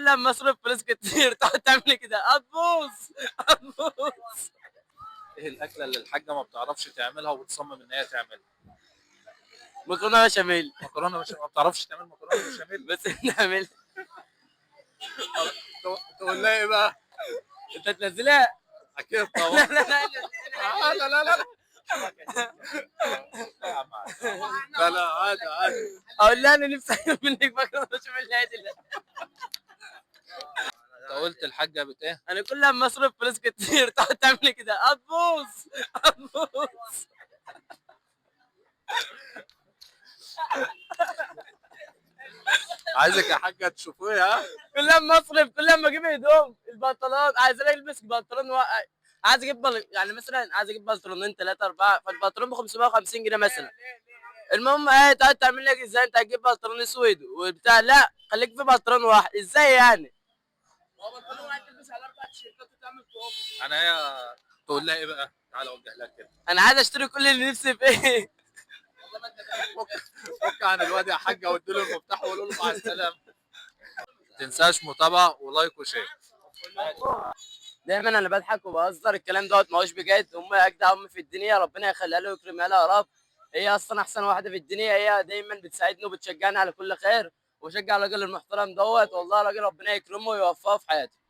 كل ما اصرف فلوس كتير تقعد تعمل كده هتبوظ هتبوظ. ايه الاكله اللي الحاجه ما بتعرفش تعملها وبتصمم ان هي تعملها؟ مكرونه بشاميل. مكرونه مش ما بتعرفش تعمل مكرونه بشاميل؟ بس نعمل. تقول لها ايه بقى؟ انت تنزلها. اكيد لا طبعا. لا لا لا لا لا لا يا عم عادي. لا لا عادي عادي. اقول لها انا نفسي اعمل منك مكرونه بشاميل عادي. لا انت قلت الحاجه بت ايه؟ انا كل ما اصرف فلوس كتير تقعد تعمل كده هتبوظ هتبوظ. عايزك يا حاجه تشوفيها. كل ما اصرف كل ما اجيب هدوم البنطلون عايز البس بنطلون عايز اجيب يعني مثلا عايز اجيب بنطلونين 3 4 فالبنطلون ب 550 جنيه مثلا. المهم ايه تقعد تعمل لك ازاي انت هتجيب بنطلون اسود وبتاع لا خليك في بنطلون واحد ازاي يعني؟ هو بنطلون واحد تلبس على 4 تيشيرتات وتعمل فوق. انا هي تقول لها ايه بقى؟ تعالى اوجه لك كده. انا عايز اشتري كل اللي نفسي فيه. فك عن الواد يا حاجه واديله المفتاح وقول له مع السلامه. ما تنساش متابعه ولايك وشير. دايما انا بضحك وبهزر الكلام دوت ما هوش بجد. امي اجدع ام في الدنيا ربنا يخليها له ويكرمها لها يا رب. هي اصلا احسن واحده في الدنيا. هي دايما بتساعدني وبتشجعني على كل خير وشجع الراجل المحترم دوت والله راجل ربنا يكرمه ويوفقه في حياته.